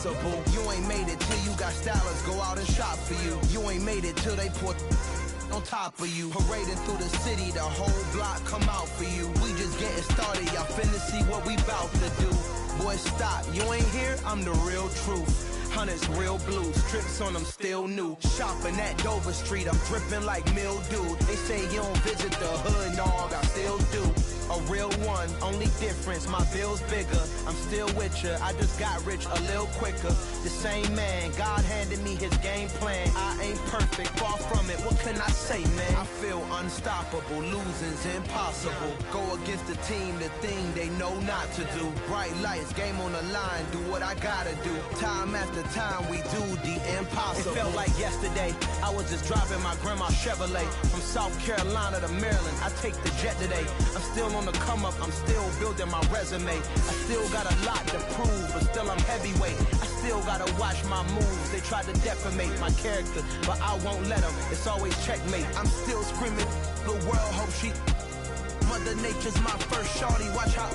impossible. You ain't made it till you got stylists go out and shop for you. You ain't made it till they put on top of you. Parading through the city, the whole block come out for you. We just getting started, y'all finna see what we bout to do. Boy, stop, you ain't here, I'm the real truth. Hunters, real blue, strips on them still new. Shopping at Dover Street, I'm dripping like mildew. They say you don't visit the hood, dog, I still do. A real one, only difference, my bill's bigger. I'm still with ya, I just got rich a little quicker. The same man, God handed me his game plan. I ain't perfect, far from it, what can I say, man? I feel unstoppable, losing's impossible. Go against the team, the thing they know not to do. Bright lights, game on the line, do what I gotta do. Time after time, we do the impossible. It felt like yesterday, I was just driving my grandma's Chevrolet. From South Carolina to Maryland, I take the jet today. I'm still on the come up, I'm still building my resume. I still got a lot to prove, but still I'm heavyweight. I still gotta watch my moves. They try to defamate my character, but I won't let them. It's always checkmate. I'm still screaming, the world hope she. Mother Nature's my first shorty, watch how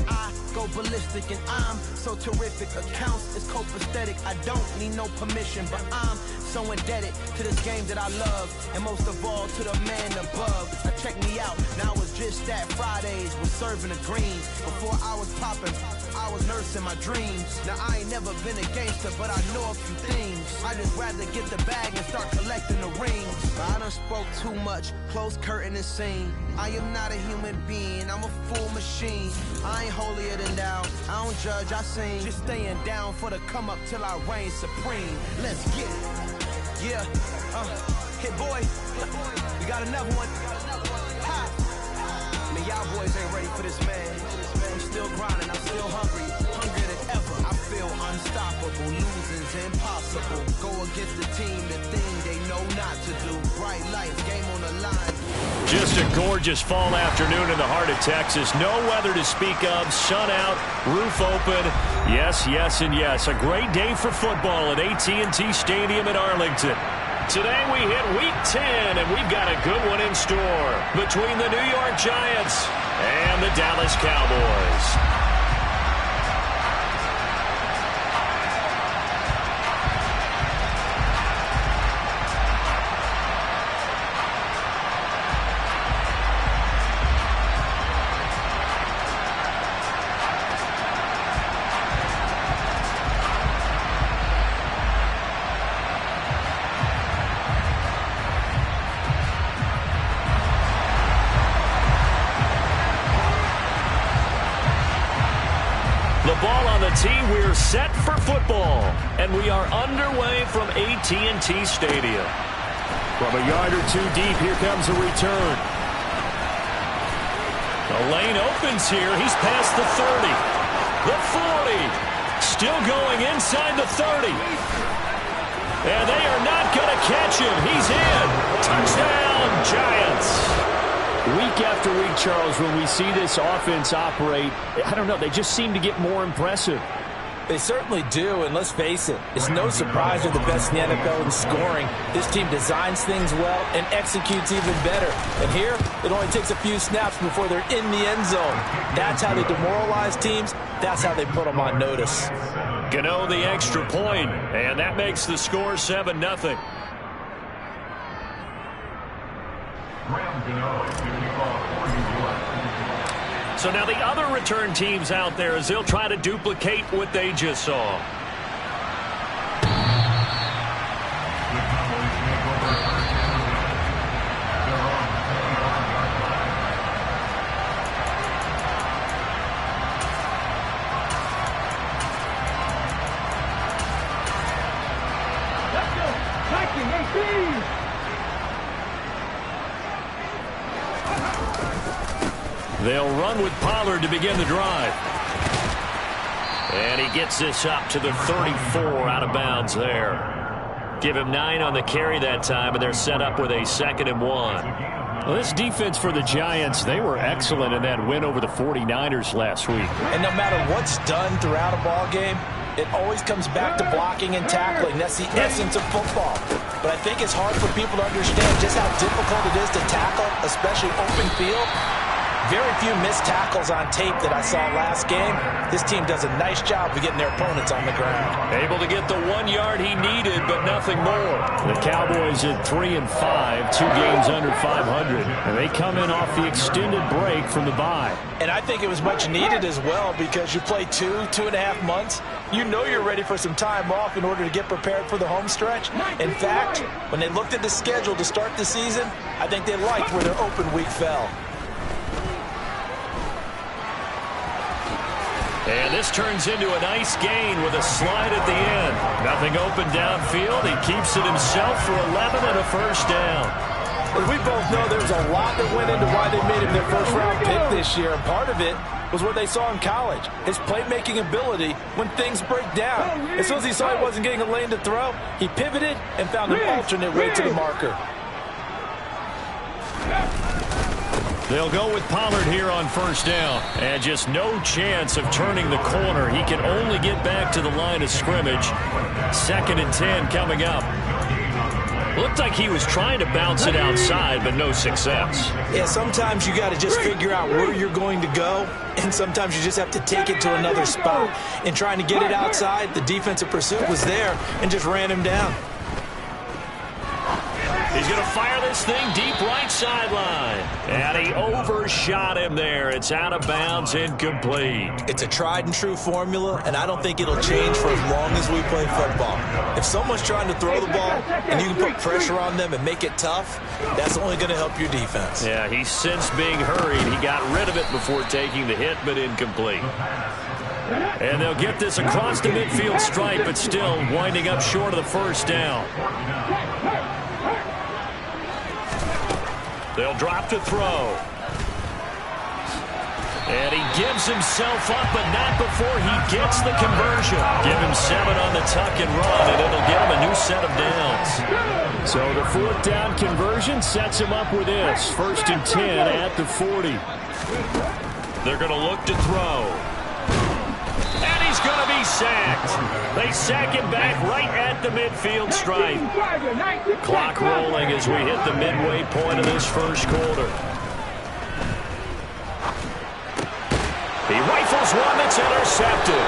I go ballistic, and I'm so terrific. Accounts is copacetic, I don't need no permission, but I'm so indebted to this game that I love, and most of all to the man above. Now check me out, now it's just that Fridays was serving the greens. Before I was popping, I was nursing my dreams. Now I ain't never been a gangster, but I know a few things. I just rather get the bag and start collecting the rings. But I done spoke too much, close curtain and scene. I am not a human being, I'm a full machine. I ain't holier than thou, I don't judge, I sing. Just staying down for the come up till I reign supreme. Let's get it. Yeah, hit boy, we got another one. Ha. Man, y'all boys ain't ready for this, man. I'm still grinding, I'm still hungry, hungrier than ever. I feel unstoppable, losing's impossible. Go against the team, the thing they know not to do. Bright lights, game on the line. Just a gorgeous fall afternoon in the heart of Texas. No weather to speak of, sun out, roof open. Yes, yes, and yes. A great day for football at AT&T Stadium in Arlington. Today we hit Week 10, and we've got a good one in store between the New York Giants and the Dallas Cowboys. We're set for football, and we are underway from AT&T Stadium. From a yard or two deep, here comes a return. The lane opens here. He's past the 30, the 40, still going inside the 30. And they are not going to catch him. He's in. Touchdown, Giants. Week after week, Charles, when we see this offense operate, I don't know, they just seem to get more impressive. They certainly do, and let's face it, it's no surprise they're the best in the NFL in scoring. This team designs things well and executes even better. And here, it only takes a few snaps before they're in the end zone. That's how they demoralize teams. That's how they put them on notice. Gotw the extra point, and that makes the score 7-0. So now the other return teams out there as they'll try to duplicate what they just saw. They'll run with Pollard to begin the drive. And he gets this up to the 34, out of bounds there. Give him 9 on the carry that time, and they're set up with a 2nd and 1. Well, this defense for the Giants, they were excellent in that win over the 49ers last week. And no matter what's done throughout a ball game, it always comes back to blocking and tackling. That's the essence of football. But I think it's hard for people to understand just how difficult it is to tackle, especially open field. very few missed tackles on tape that I saw last game. This team does a nice job of getting their opponents on the ground. Able to get the 1 yard he needed, but nothing more. The Cowboys at 3-5, 2 games under 500. And they come in off the extended break from the bye. And I think it was much needed as well because you play 2.5 months. You know you're ready for some time off in order to get prepared for the home stretch. In fact, when they looked at the schedule to start the season, I think they liked where their open week fell. And this turns into a nice gain with a slide at the end. Nothing open downfield. He keeps it himself for 11 and a first down. As we both know, there's a lot that went into why they made him their first-round pick this year. And part of it was what they saw in college, his playmaking ability when things break down. As soon as he saw he wasn't getting a lane to throw, he pivoted and found an alternate way to the marker. They'll go with Pollard here on first down. And just no chance of turning the corner. He can only get back to the line of scrimmage. 2nd and 10 coming up. Looked like he was trying to bounce it outside, but no success. Yeah, sometimes you got to just figure out where you're going to go, and sometimes you just have to take it to another spot. In trying to get it outside, the defensive pursuit was there and just ran him down. He's going to fire this thing deep right sideline. And he overshot him there. It's out of bounds, incomplete. It's a tried-and-true formula, and I don't think it'll change for as long as we play football. If someone's trying to throw the ball and you can put pressure on them and make it tough, that's only going to help your defense. Yeah, he sensed being hurried. He got rid of it before taking the hit, but incomplete. And they'll get this across the midfield stripe, but still winding up short of the first down. They'll drop to throw. And he gives himself up, but not before he gets the conversion. Give him 7 on the tuck and run, and it'll get him a new set of downs. So the 4th down conversion sets him up with this. 1st and 10 at the 40. They're going to look to throw. And he's going to be sacked. They sack him back right at the midfield stripe. Clock rolling as we hit the midway point of this first quarter. He rifles one that's intercepted.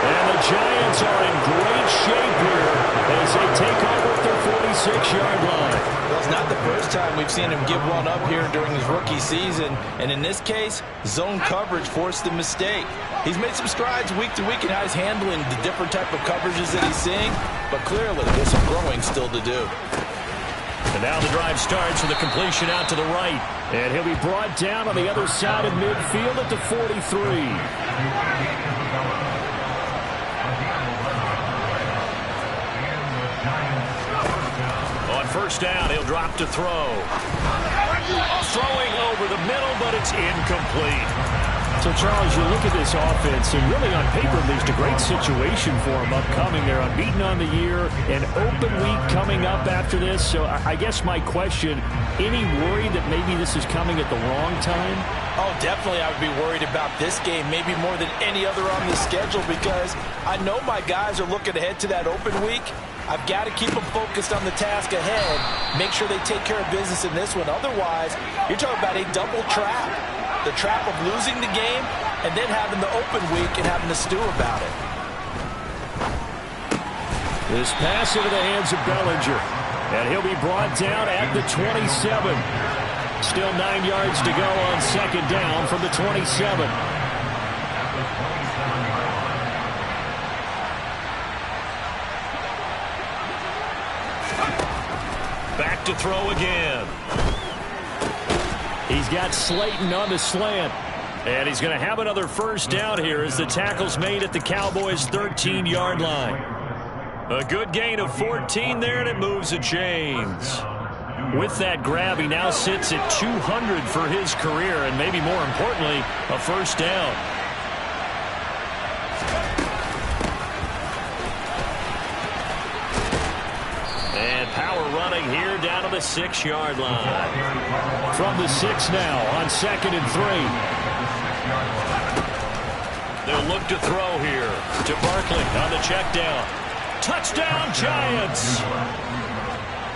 And the Giants are in great shape here as they take over at their 46-yard line. Well, it's not the first time we've seen him give one up here during his rookie season. And in this case, zone coverage forced the mistake. He's made some strides week to week in how he's handling the different type of coverages that he's seeing. But clearly, there's some growing still to do. And now the drive starts with a completion out to the right. And he'll be brought down on the other side of midfield at the 43. On first down, he'll drop to throw. Throwing over the middle, but it's incomplete. So, Charles, you look at this offense, and really on paper, there's a great situation for them upcoming. They're unbeaten on the year, an open week coming up after this. So I guess my question, any worry that maybe this is coming at the wrong time? Oh, definitely I would be worried about this game, maybe more than any other on the schedule, because I know my guys are looking ahead to that open week. I've got to keep them focused on the task ahead, make sure they take care of business in this one. Otherwise, you're talking about a double trap. The trap of losing the game and then having the open week and having to stew about it. This pass into the hands of Bellinger. And he'll be brought down at the 27. Still 9 yards to go on 2nd down from the 27. Back to throw again. He's got Slayton on the slant. And he's going to have another first down here as the tackle's made at the Cowboys' 13-yard line. A good gain of 14 there, and it moves the chains. With that grab, he now sits at 200 for his career, and maybe more importantly, a first down. And power running here down to the 6-yard line. From the 6 now on 2nd and 3. They'll look to throw here to Barkley on the check down. Touchdown, Giants!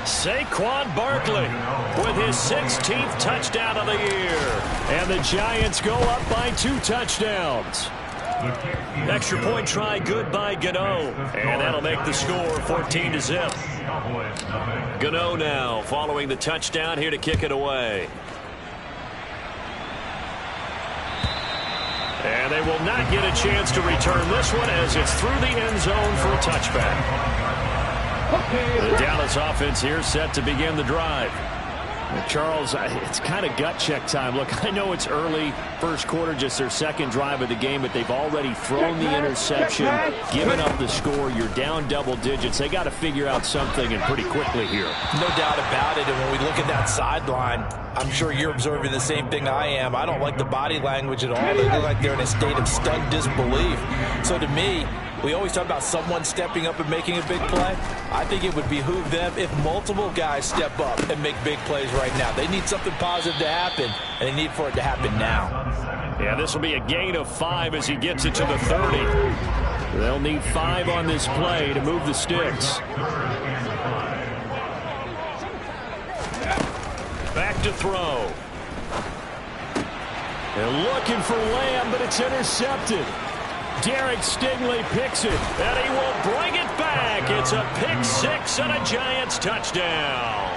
Saquon Barkley with his 16th touchdown of the year. And the Giants go up by 2 touchdowns. Extra point try good by Gotw. And that'll make the score 14-0. Gotw now following the touchdown here to kick it away. And they will not get a chance to return this one as it's through the end zone for a touchback. The Dallas offense here set to begin the drive. Charles, it's kind of gut check time. Look, I know it's early, first quarter, just their second drive of the game, but they've already thrown the interception, given up the score. You're down double digits. They got to figure out something, and pretty quickly here. No doubt about it. And when we look at that sideline, I'm sure you're observing the same thing I am. I don't like the body language at all. They look like they're in a state of stunned disbelief. So to me, we always talk about someone stepping up and making a big play. I think it would behoove them if multiple guys step up and make big plays right now. They need something positive to happen, and they need for it to happen now. Yeah, this will be a gain of 5 as he gets it to the 30. They'll need 5 on this play to move the sticks. Back to throw. They're looking for Lamb, but it's intercepted. Derek Stingley picks it, and he will bring it back. It's a pick 6 and a Giants touchdown.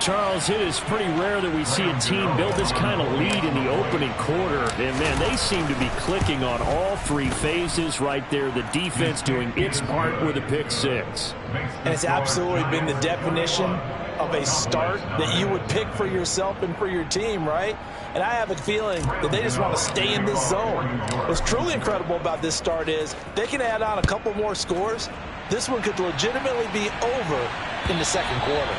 Charles, it is pretty rare that we see a team build this kind of lead in the opening quarter. And, man, they seem to be clicking on all 3 phases right there. The defense doing its part with a pick 6. And it's absolutely been the definition of a start that you would pick for yourself and for your team, right? And I have a feeling that they just want to stay in this zone. What's truly incredible about this start is they can add on a couple more scores. This one could legitimately be over in the second quarter.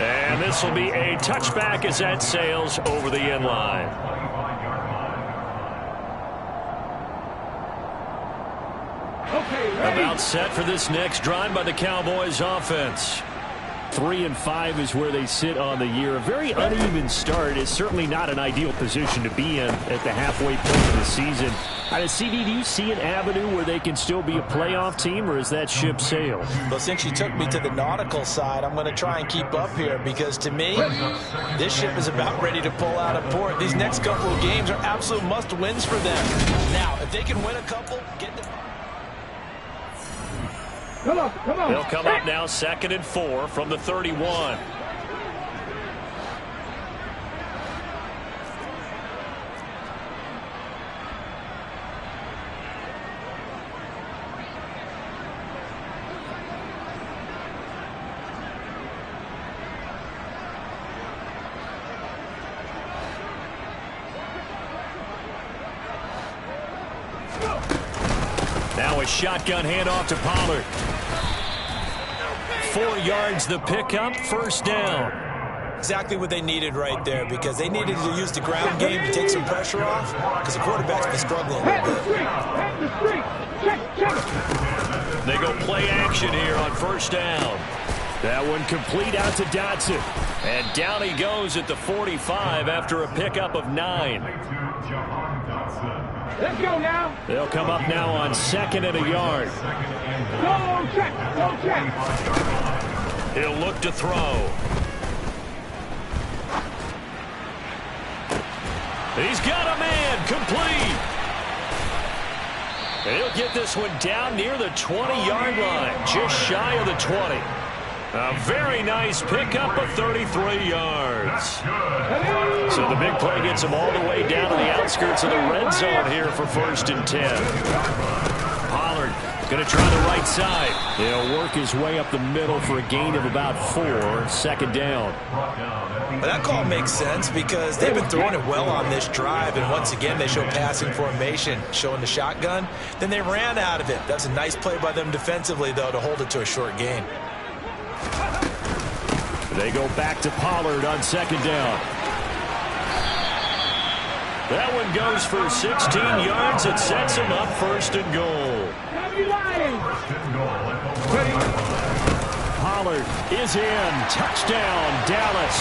And this will be a touchback as that sails over the end line. About set for this next drive by the Cowboys offense. 3-5 is where they sit on the year. A very uneven start is certainly not an ideal position to be in at the halfway point of the season. CD, do you see an avenue where they can still be a playoff team, or is that ship sailed? Well, since you took me to the nautical side, I'm going to try and keep up here because, to me, this ship is about ready to pull out of port. These next couple of games are absolute must-wins for them. Now, if they can win a couple, get the... Come on. They'll come up now 2nd and 4 from the 31. Now a shotgun handoff to Pollard. 4 yards the pickup, first down. Exactly what they needed right there because they needed to use the ground game to take some pressure off because the quarterback's been struggling a little bit. They go play action here on first down. That one complete out to Dotson. And down he goes at the 45 after a pickup of 9. Let's go now. They'll come up now on 2nd and a yard. Go check. He'll look to throw. He's got a man, complete. He'll get this one down near the 20-yard line, just shy of the 20. A very nice pickup of 33 yards. So the big play gets him all the way down to the outskirts of the red zone here for 1st and 10. Pollard going to try the right side. He'll work his way up the middle for a gain of about 4, 2nd down. Well, that call makes sense because they've been throwing it well on this drive, and once again they show passing formation, showing the shotgun. Then they ran out of it. That's a nice play by them defensively, though, to hold it to a short gain. They go back to Pollard on 2nd down. That one goes for 16 yards. It sets him up 1st and goal. Pollard is in. Touchdown, Dallas.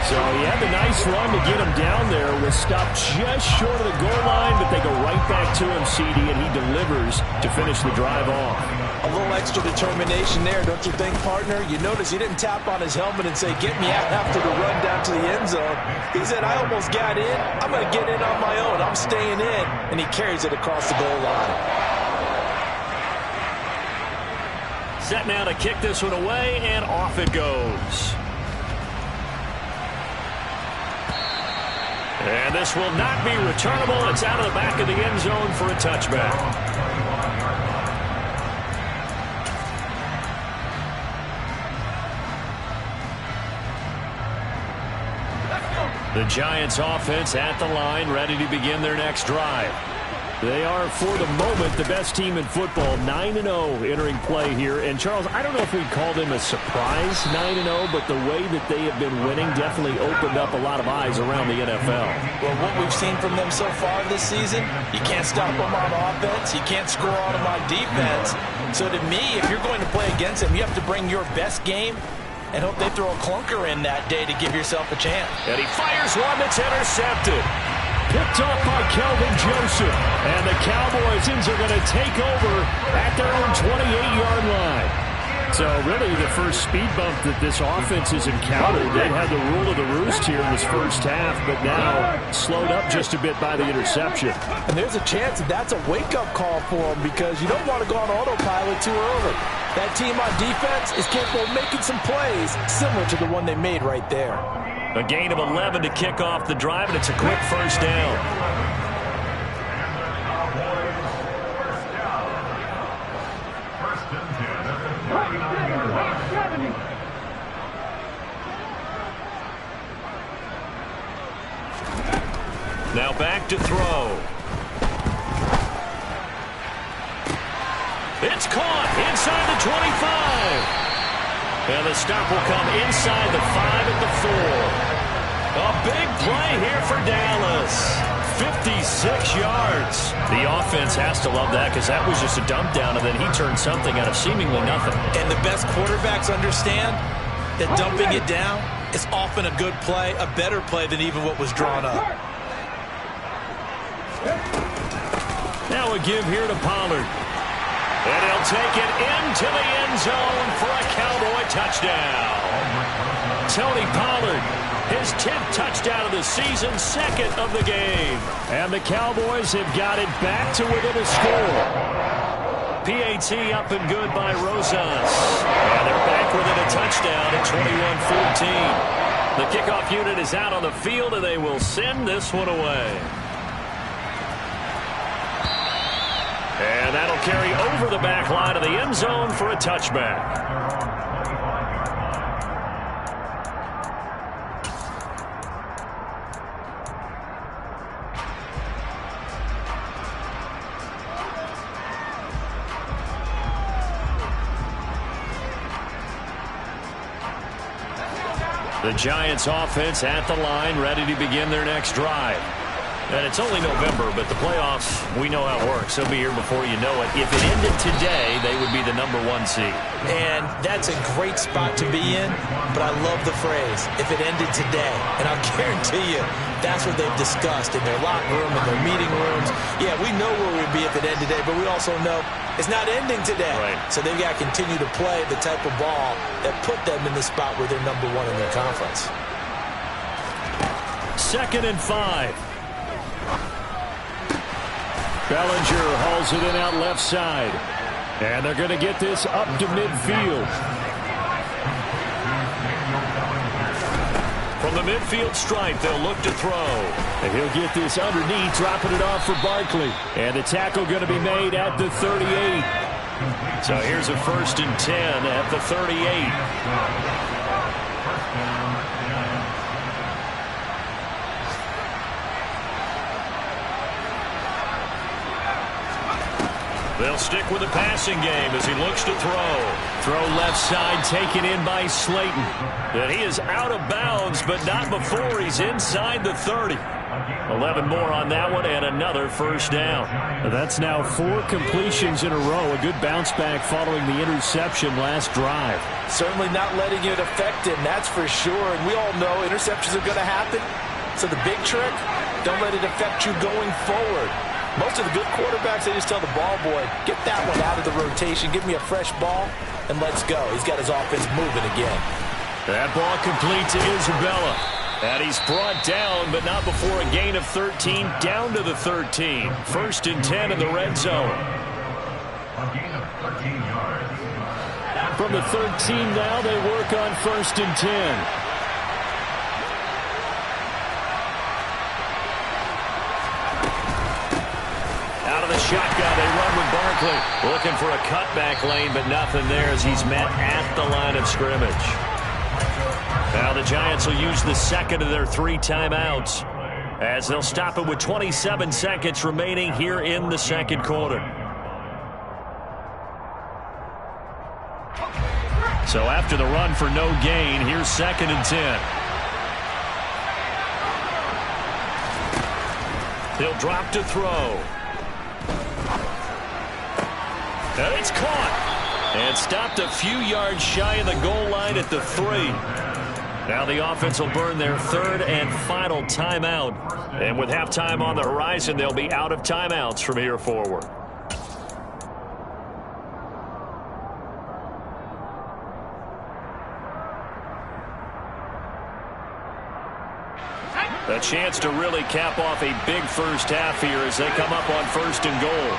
So he had the nice run to get him down there. Was stopped just short of the goal line, but they go right back to him, CD, and he delivers to finish the drive off. A little extra determination there, don't you think, partner? You notice he didn't tap on his helmet and say, get me out after the run down to the end zone. He said, I almost got in. I'm going to get in on my own. I'm staying in. And he carries it across the goal line. Set now to kick this one away, and off it goes. And this will not be returnable. It's out of the back of the end zone for a touchback. The Giants offense at the line, ready to begin their next drive. They are, for the moment, the best team in football, 9-0 entering play here. And, Charles, I don't know if we'd call them a surprise 9-0, but the way that they have been winning definitely opened up a lot of eyes around the NFL. Well, what we've seen from them so far this season, you can't stop them on offense. You can't score on them on defense. So, to me, if you're going to play against them, you have to bring your best game and hope they throw a clunker in that day to give yourself a chance. And he fires one that's intercepted. Picked off by Kelvin Joseph. And the Cowboys are going to take over at their own 28-yard line. So really the first speed bump that this offense has encountered. They had the rule of the roost here in this first half, but now slowed up just a bit by the interception. And there's a chance that that's a wake-up call for them because you don't want to go on autopilot too early. That team on defense is capable of making some plays similar to the one they made right there. A gain of 11 to kick off the drive, and it's a quick first down. Now back to throw. It's caught inside the 25. And the stop will come inside the 5 at the 4. A big play here for Dallas. 56 yards. The offense has to love that because that was just a dump down, and then he turned something out of seemingly nothing. And the best quarterbacks understand that dumping it down is often a good play, a better play than even what was drawn up. Now a give here to Pollard. And he'll take it into the end zone for a Cowboy touchdown. Tony Pollard, his 10th touchdown of the season, 2nd of the game. And the Cowboys have got it back to within a score. PAT up and good by Rosas. And they're back within a touchdown at 21-14. The kickoff unit is out on the field, and they will send this one away. And that'll carry over the back line of the end zone for a touchback. The Giants offense at the line, ready to begin their next drive. And it's only November, but the playoffs, we know how it works. They'll be here before you know it. If it ended today, they would be the #1 seed. And that's a great spot to be in, but I love the phrase, if it ended today. And I'll guarantee you, that's what they've discussed in their locker room, in their meeting rooms. Yeah, we know where we'd be if it ended today, but we also know it's not ending today. Right. So they've got to continue to play the type of ball that put them in the spot where they're #1 in their conference. 2nd and 5. Bellinger hauls it in out left side. And they're going to get this up to midfield. From the midfield stripe, they'll look to throw. And he'll get this underneath, dropping it off for Barkley. And the tackle going to be made at the 38. So here's a 1st and 10 at the 38. They'll stick with the passing game as he looks to throw. Throw left side, taken in by Slayton. And he is out of bounds, but not before he's inside the 30. 11 more on that one and another first down. That's now 4 completions in a row. A good bounce back following the interception last drive. Certainly not letting it affect him, that's for sure. And we all know interceptions are going to happen. So the big trick, don't let it affect you going forward. Most of the good quarterbacks, they just tell the ball boy, get that one out of the rotation, give me a fresh ball, and let's go. He's got his offense moving again. That ball complete to Isabella. And he's brought down, but not before a gain of 13, down to the 13. 1st and 10 in the red zone. A gain of 13 yards. From the 13 now, they work on 1st and 10. Out of the shotgun, they run with Barkley. Looking for a cutback lane, but nothing there as he's met at the line of scrimmage. Now the Giants will use the second of their 3 timeouts as they'll stop it with 27 seconds remaining here in the second quarter. So after the run for no gain, here's 2nd and 10. He'll drop to throw. And it's caught. And stopped a few yards shy of the goal line at the 3. Now the offense will burn their 3rd and final timeout. And with halftime on the horizon, they'll be out of timeouts from here forward. A chance to really cap off a big first half here as they come up on 1st and goal.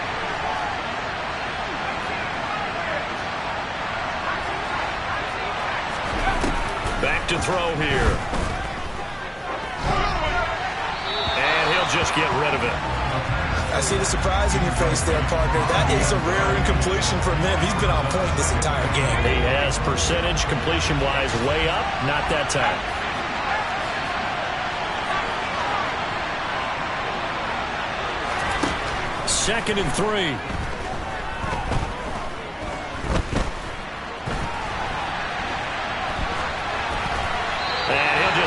Back to throw here. And he'll just get rid of it. I see the surprise in your face there, partner. That is a rare incompletion from him. He's been on point this entire game. He has percentage completion-wise way up. Not that time. Second and 3.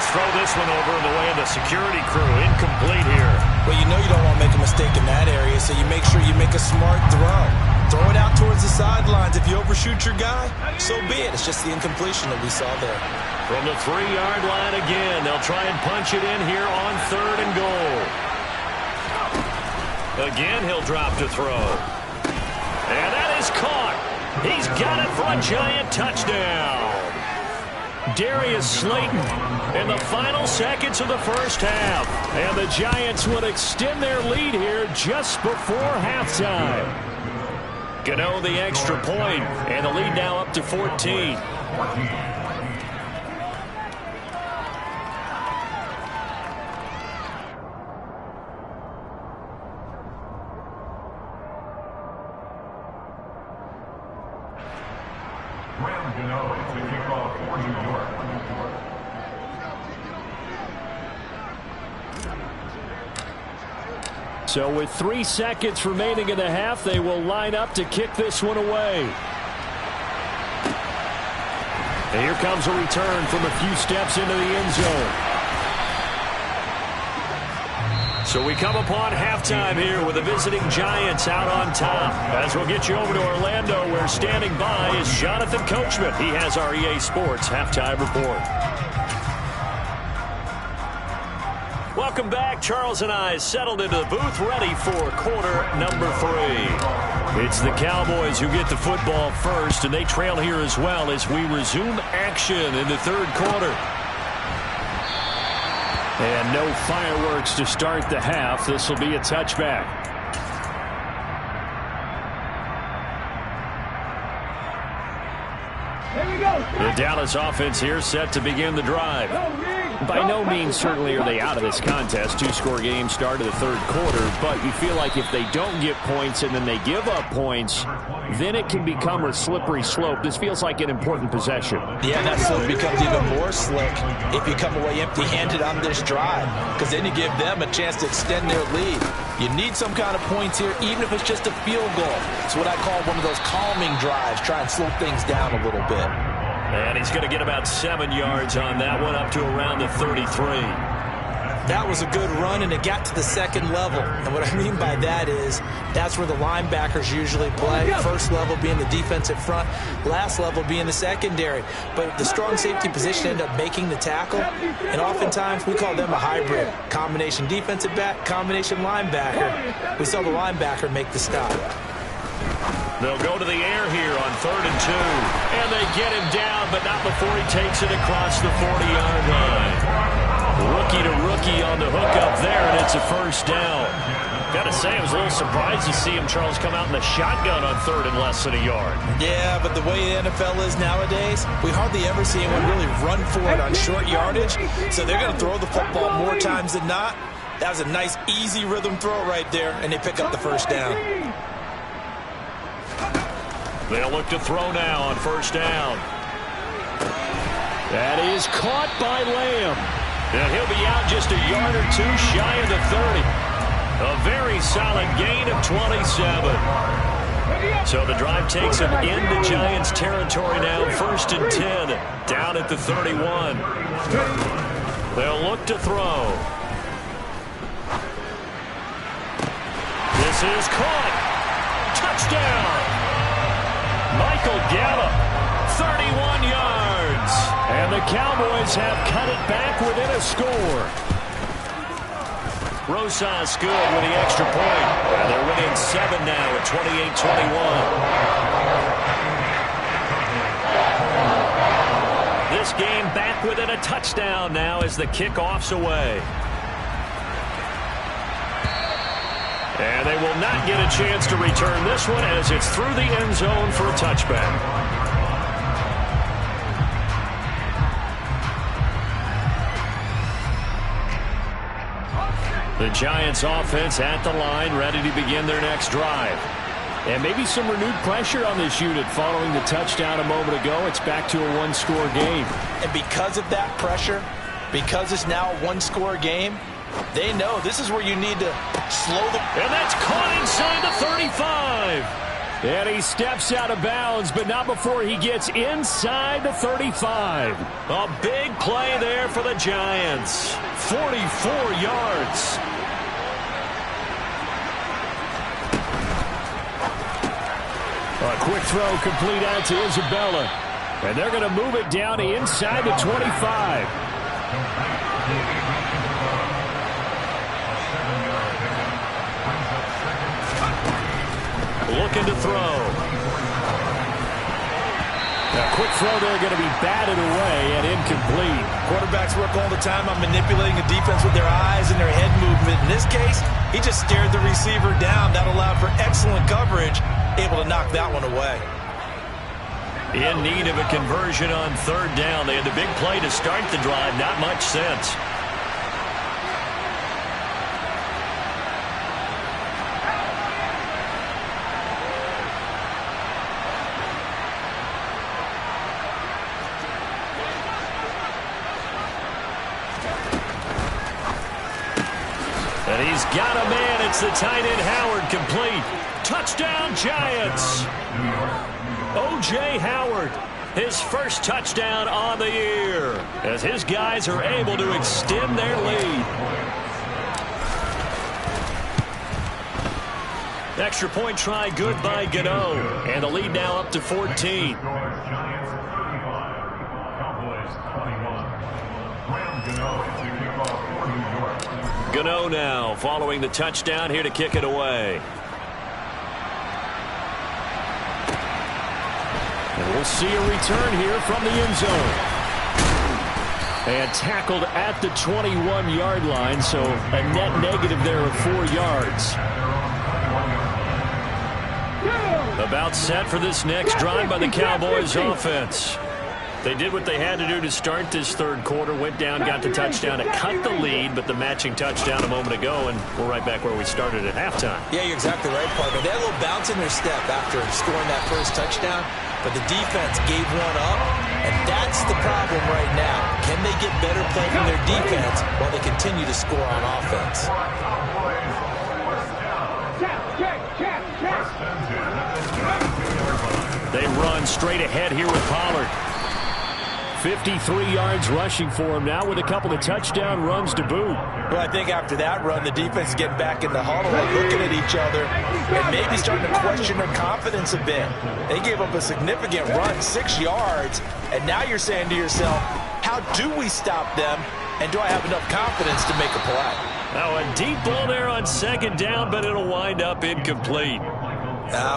Throw this one over in the way of the security crew. Incomplete here. Well, you know you don't want to make a mistake in that area, so you make sure you make a smart throw. Throw it out towards the sidelines. If you overshoot your guy, so be it. It's just the incompletion that we saw there. From the 3-yard line again, they'll try and punch it in here on 3rd and goal. Again, he'll drop to throw. And that is caught. He's got it for a Giant touchdown. Darius Slayton in the final seconds of the first half. And the Giants would extend their lead here just before halftime. Gotw the extra point, and the lead now up to 14. Gotw to kick off for New York. So with 3 seconds remaining in the half, they will line up to kick this one away. And here comes a return from a few steps into the end zone. So we come upon halftime here with the visiting Giants out on top. As we'll get you over to Orlando, where standing by is Jonathan Coachman. He has our EA Sports halftime report. Welcome back. Charles and I settled into the booth, ready for quarter number 3. It's the Cowboys who get the football first, and they trail here as well as we resume action in the 3rd quarter. And no fireworks to start the half. This will be a touchback. Here we go. The Dallas offense here set to begin the drive. By no means certainly are they out of this contest. 2-score game start of the 3rd quarter, but you feel like if they don't get points and then they give up points, then it can become a slippery slope. This feels like an important possession. Yeah, that slope becomes even more slick if you come away empty-handed on this drive, because then you give them a chance to extend their lead. You need some kind of points here, even if it's just a field goal. It's what I call one of those calming drives. Try and slow things down a little bit. And he's going to get about 7 yards on that one, up to around the 33. That was a good run, and it got to the second level. And what I mean by that is that's where the linebackers usually play. First level being the defensive front, last level being the secondary. But the strong safety position ended up making the tackle, and oftentimes we call them a hybrid. Combination defensive back, combination linebacker. We saw the linebacker make the stop. They'll go to the air here on 3rd and 2. And they get him down, but not before he takes it across the 40-yard line. Rookie to rookie on the hook up there, and it's a first down. Got to say, I was a little surprised to see him, Charles, come out in the shotgun on 3rd and less than a yard. Yeah, but the way the NFL is nowadays, we hardly ever see anyone really run for it on short yardage. So they're going to throw the football more times than not. That was a nice, easy rhythm throw right there, and they pick up the first down. They'll look to throw now on first down. That is caught by Lamb. And he'll be out just a yard or two shy of the 30. A very solid gain of 27. So the drive takes him into Giants territory now. 1st and 10, down at the 31. They'll look to throw. This is caught. Touchdown. Michael Gallup, 31 yards. And the Cowboys have cut it back within a score. Rosas good with the extra point. And they're winning 7 now at 28-21. This game back within a touchdown now as the kickoff's away. And they will not get a chance to return this one as it's through the end zone for a touchback. The Giants offense at the line, ready to begin their next drive. And maybe some renewed pressure on this unit following the touchdown a moment ago. It's back to a one-score game. And because of that pressure, because it's now a one-score game, they know this is where you need to slow the... And that's caught inside the 35. And he steps out of bounds, but not before he gets inside the 35. A big play there for the Giants. 44 yards. A quick throw complete out to Isabella. And they're going to move it down to inside the 25. Looking to throw. A quick throw there going to be batted away and incomplete. Quarterbacks work all the time on manipulating a defense with their eyes and their head movement. In this case, he just stared the receiver down. That allowed for excellent coverage, able to knock that one away. In need of a conversion on 3rd down. They had the big play to start the drive. Not much sense. And he's got a man. It's the tight end Howard, complete. Touchdown Giants. O.J. Howard, his first touchdown on the year as his guys are able to extend their lead. Extra point try good by Gotw, and the lead now up to 14. Gotw now following the touchdown here to kick it away. And we'll see a return here from the end zone. And tackled at the 21-yard line, so a net negative there of 4 yards. About set for this next drive by the Cowboys offense. They did what they had to do to start this 3rd quarter. Went down, got the touchdown to cut the lead, but the matching touchdown a moment ago, and we're right back where we started at halftime. Yeah, you're exactly right, Parker. They had a little bounce in their step after scoring that first touchdown, but the defense gave one up, and that's the problem right now. Can they get better play from their defense while they continue to score on offense? They run straight ahead here with Pollard. 53 yards rushing for him now with a couple of touchdown runs to boot. Well, I think after that run, the defense is getting back in the huddle and looking at each other and maybe starting to question their confidence a bit. They gave up a significant run, 6 yards, and now you're saying to yourself, how do we stop them, and do I have enough confidence to make a play? Now a deep ball there on second down, but it'll wind up incomplete.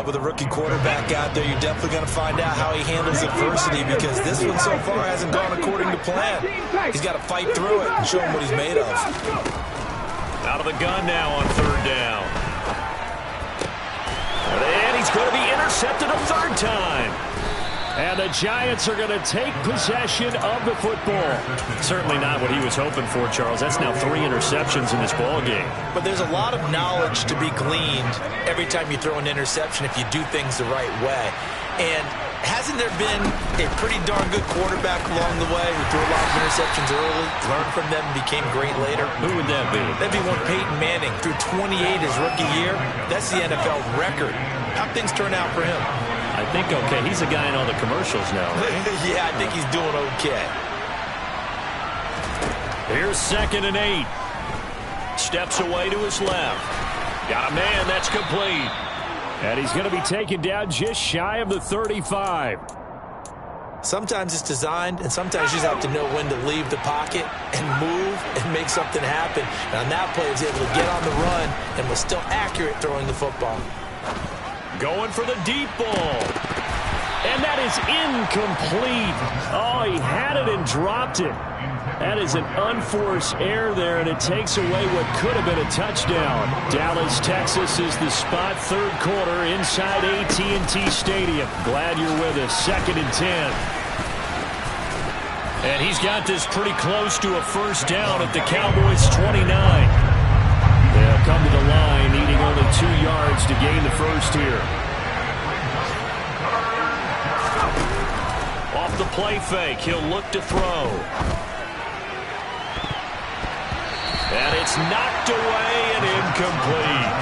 With a rookie quarterback out there, you're definitely going to find out how he handles adversity, because this one so far hasn't gone according to plan. He's got to fight through it and show him what he's made of. Out of the gun now on third down. And he's going to be intercepted a third time. And the Giants are going to take possession of the football. Certainly not what he was hoping for, Charles. That's now 3 interceptions in this ball game. But there's a lot of knowledge to be gleaned every time you throw an interception if you do things the right way. And hasn't there been a pretty darn good quarterback along the way who threw a lot of interceptions early, learned from them, and became great later? Who would that be? That'd be one Peyton Manning. Threw 28 his rookie year. That's the NFL record. How'd things turn out for him? I think okay. He's a guy in all the commercials now. Yeah, I think he's doing okay. Here's 2nd and 8. Steps away to his left. Got a man. That's complete. And he's going to be taken down just shy of the 35. Sometimes it's designed, and sometimes you just have to know when to leave the pocket and move and make something happen. And on that play, he was able to get on the run and was still accurate throwing the football. Going for the deep ball. And that is incomplete. Oh, he had it and dropped it. That is an unforced error there, and it takes away what could have been a touchdown. Dallas, Texas is the spot, third quarter inside AT&T Stadium. Glad you're with us. 2nd and 10. And he's got this pretty close to a first down at the Cowboys' 29. They'll come to the line, needing only 2 yards to gain the first here. Off the play fake, he'll look to throw. And it's knocked away and incomplete.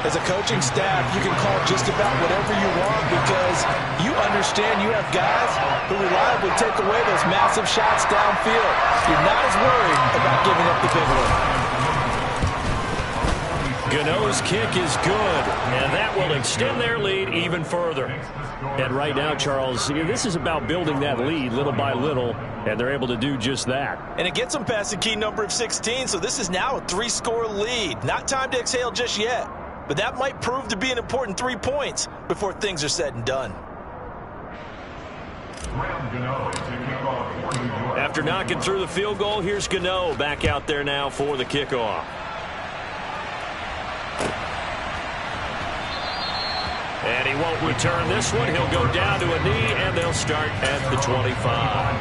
As a coaching staff, you can call just about whatever you want because you understand you have guys who reliably take away those massive shots downfield. You're not as worried about giving up the big one. Gotw's kick is good, and that will extend their lead even further. And right now, Charles, this is about building that lead little by little, and they're able to do just that. And it gets them past the key number of 16, so this is now a 3-score lead. Not time to exhale just yet, but that might prove to be an important 3 points before things are said and done. After knocking through the field goal, here's Gotw back out there now for the kickoff. And he won't return this one. He'll go down to a knee, and they'll start at the 25.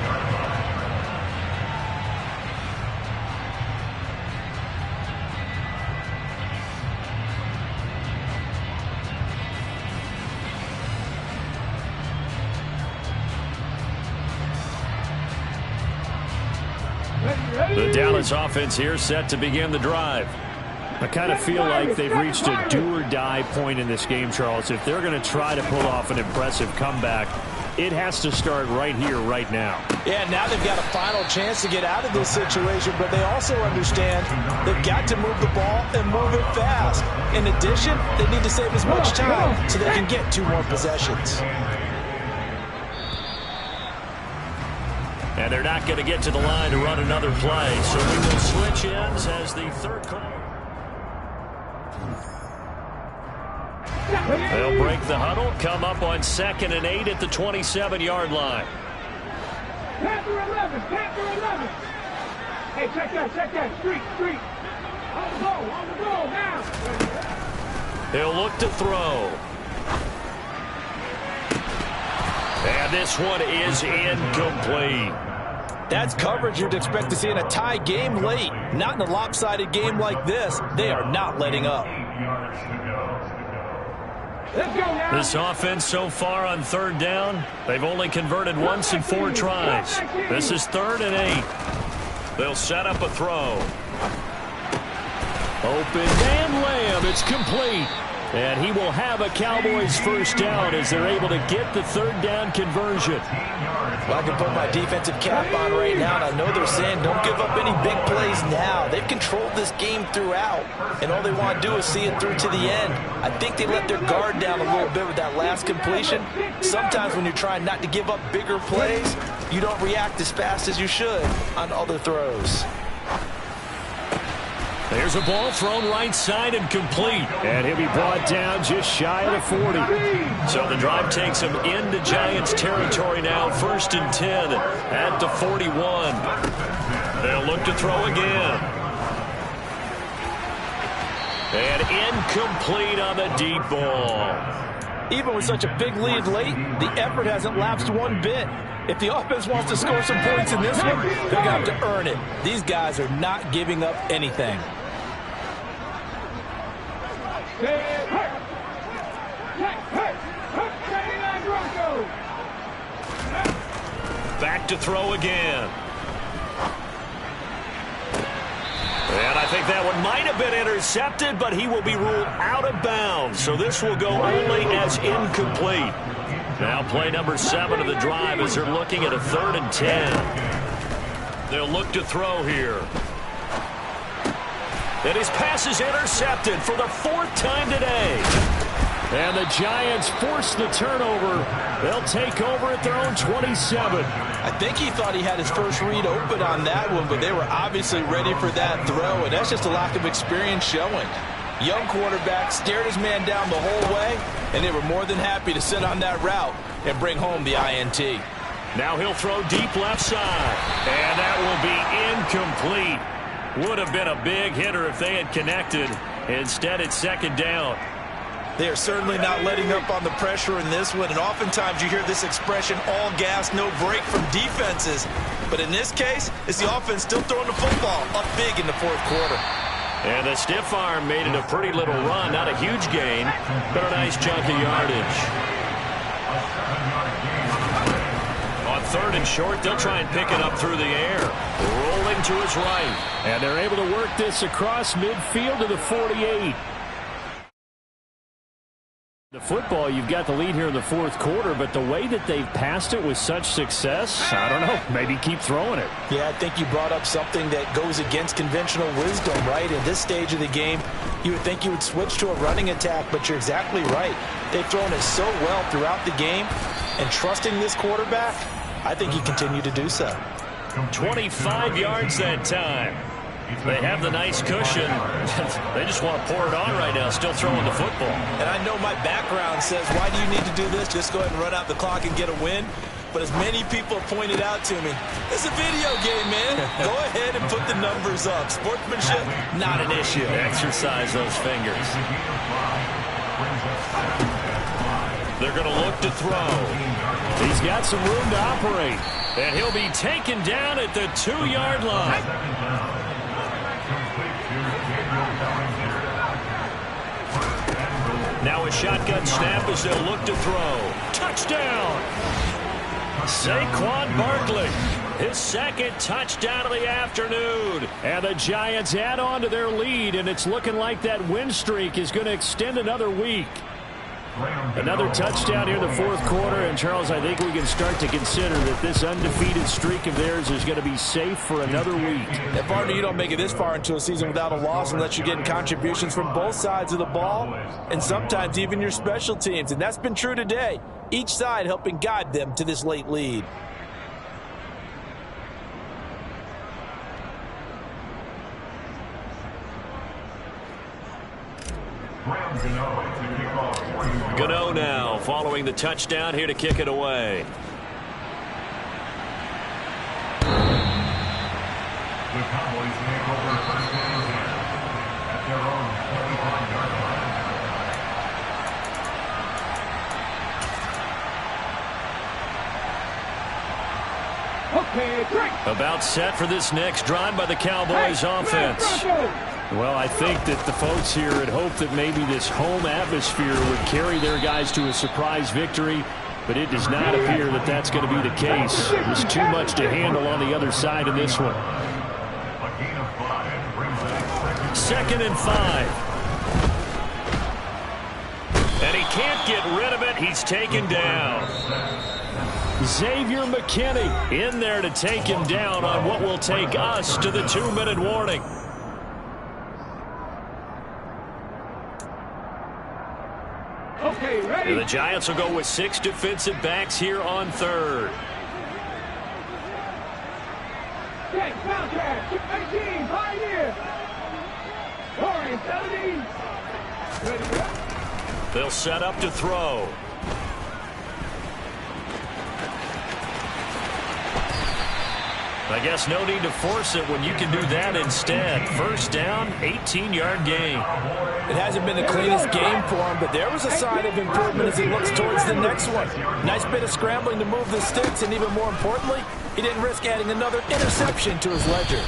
The Dallas offense here set to begin the drive. I kind of feel like they've reached a do-or-die point in this game, Charles. If they're going to try to pull off an impressive comeback, it has to start right here, right now. Yeah, now they've got a final chance to get out of this situation, but they also understand they've got to move the ball and move it fast. In addition, they need to save as much time so they can get 2 more possessions. And they're not going to get to the line to run another play, so we will switch ends as the third call. They'll break the huddle, come up on 2nd and 8 at the 27-yard line. Panther 11, Panther 11. Hey, check that, street. On the ball, now. He'll look to throw. And this one is incomplete. That's coverage you'd expect to see in a tie game late. Not in a lopsided game like this. They are not letting up. This offense so far on third down, they've only converted once in 4 tries. This is 3rd and 8. They'll set up a throw. Open man, Lamb. It's complete. And he will have a Cowboys first down as they're able to get the third down conversion. Well, I can put my defensive cap on right now, and I know they're saying don't give up any big plays now. They've controlled this game throughout, and all they want to do is see it through to the end. I think they let their guard down a little bit with that last completion. Sometimes when you're trying not to give up bigger plays, you don't react as fast as you should on other throws. There's a ball thrown right side and complete. And he'll be brought down just shy of the 40. So the drive takes him into Giants territory now. 1st and 10 at the 41. They'll look to throw again. And incomplete on the deep ball. Even with such a big lead late, the effort hasn't lapsed one bit. If the offense wants to score some points in this one, they're going to have to earn it. These guys are not giving up anything. Back to throw again. And I think that one might have been intercepted, but he will be ruled out of bounds. So this will go only as incomplete. Now play number 7 of the drive as they're looking at a 3rd and 10. They'll look to throw here. And his pass is intercepted for the 4th time today. And the Giants force the turnover. They'll take over at their own 27. I think he thought he had his first read open on that one, but they were obviously ready for that throw, and that's just a lack of experience showing. Young quarterback stared his man down the whole way, and they were more than happy to sit on that route and bring home the INT. Now he'll throw deep left side, and that will be incomplete. Would have been a big hitter if they had connected. Instead, it's 2nd down. They are certainly not letting up on the pressure in this one, and oftentimes you hear this expression, all gas, no break from defenses. But in this case, it's the offense still throwing the football up big in the 4th quarter. And the stiff arm made it a pretty little run. Not a huge gain, but a nice chunk of yardage. On 3rd and short, they'll try and pick it up through the air. Rolling to his right. And they're able to work this across midfield to the 48. The football, you've got the lead here in the 4th quarter, but the way that they've passed it with such success, I don't know, maybe keep throwing it. Yeah, I think you brought up something that goes against conventional wisdom, right? In this stage of the game, you would think you would switch to a running attack, but you're exactly right. They've thrown it so well throughout the game, and trusting this quarterback, I think you continue to do so. 25 yards that time. They have the nice cushion. They just want to pour it on right now, still throwing the football. And I know my background says, why do you need to do this? Just go ahead and run out the clock and get a win. But as many people have pointed out to me, it's a video game, man. Go ahead and put the numbers up. Sportsmanship, not an issue. Exercise those fingers. They're going to look to throw. He's got some room to operate. And he'll be taken down at the 2-yard line. Now a shotgun snap as they'll look to throw. Touchdown! Saquon Barkley, his 2nd touchdown of the afternoon. And the Giants add on to their lead, and it's looking like that win streak is going to extend another week. Another touchdown here in the 4th quarter, and Charles, I think we can start to consider that this undefeated streak of theirs is going to be safe for another week. And partner, you don't make it this far into a season without a loss unless you're getting contributions from both sides of the ball, and sometimes even your special teams, and that's been true today. Each side helping guide them to this late lead. Gotw now following the touchdown here to kick it away. The Cowboys take over first and 10 at their own 25-yard line. Okay, great. About set for this next drive by the Cowboys offense. Well, I think that the folks here had hoped that maybe this home atmosphere would carry their guys to a surprise victory, but it does not appear that that's going to be the case. There's too much to handle on the other side in this one. 2nd and 5. And he can't get rid of it. He's taken down. Xavier McKinney in there to take him down on what will take us to the 2-minute warning. Okay, ready? And the Giants will go with 6 defensive backs here on third. Check, contract, 18, Pioneer. Orange, 17. Ready, go. They'll set up to throw. I guess no need to force it when you can do that instead. First down, 18-yard gain. It hasn't been the cleanest game for him, but there was a sign of improvement as he looks towards the next one. Nice bit of scrambling to move the sticks, and even more importantly, he didn't risk adding another interception to his ledger.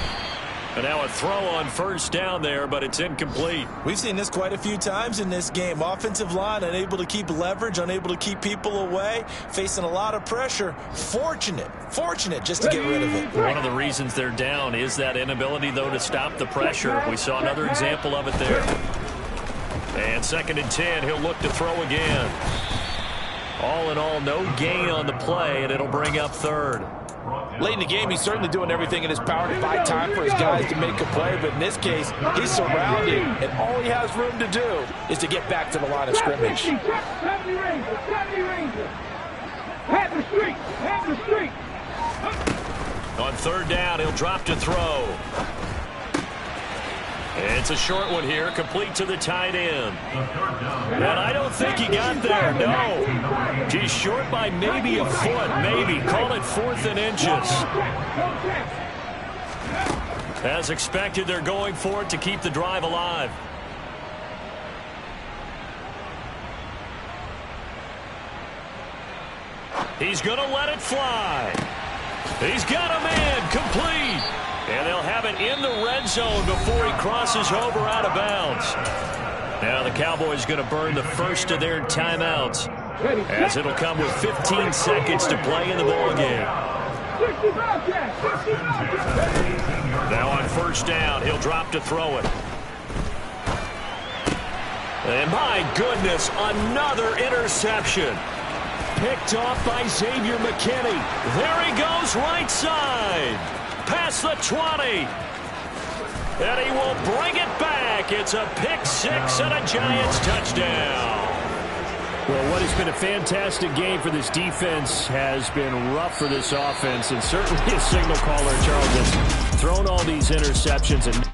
And now a throw on first down there, but it's incomplete. We've seen this quite a few times in this game. Offensive line unable to keep leverage, unable to keep people away, facing a lot of pressure. Fortunate just to get rid of it. One of the reasons they're down is that inability, though, to stop the pressure. We saw another example of it there. And 2nd and 10, he'll look to throw again. All in all, no gain on the play, and it'll bring up third. Late in the game, he's certainly doing everything in his power to buy time for his guys to make a play, but in this case, he's surrounded, and all he has room to do is to get back to the line of scrimmage. 70 Ranger, 70 Ranger. Have the streak. On third down, he'll drop to throw. It's a short one here, complete to the tight end. And I don't think he got there, no. He's short by maybe a foot, maybe. Call it 4th and inches. As expected, they're going for it to keep the drive alive. He's going to let it fly. He's got a man, complete. And they'll have it in the red zone before he crosses over out of bounds. Now the Cowboys going to burn the first of their timeouts, as it'll come with 15 seconds to play in the ballgame. Now on first down, he'll drop to throw it. And my goodness, another interception. Picked off by Xavier McKinney. There he goes, right side. Past the 20. And he will bring it back. It's a pick six and a Giants touchdown. Well, what has been a fantastic game for this defense has been rough for this offense. And certainly a signal caller, Charles, has thrown all these interceptions and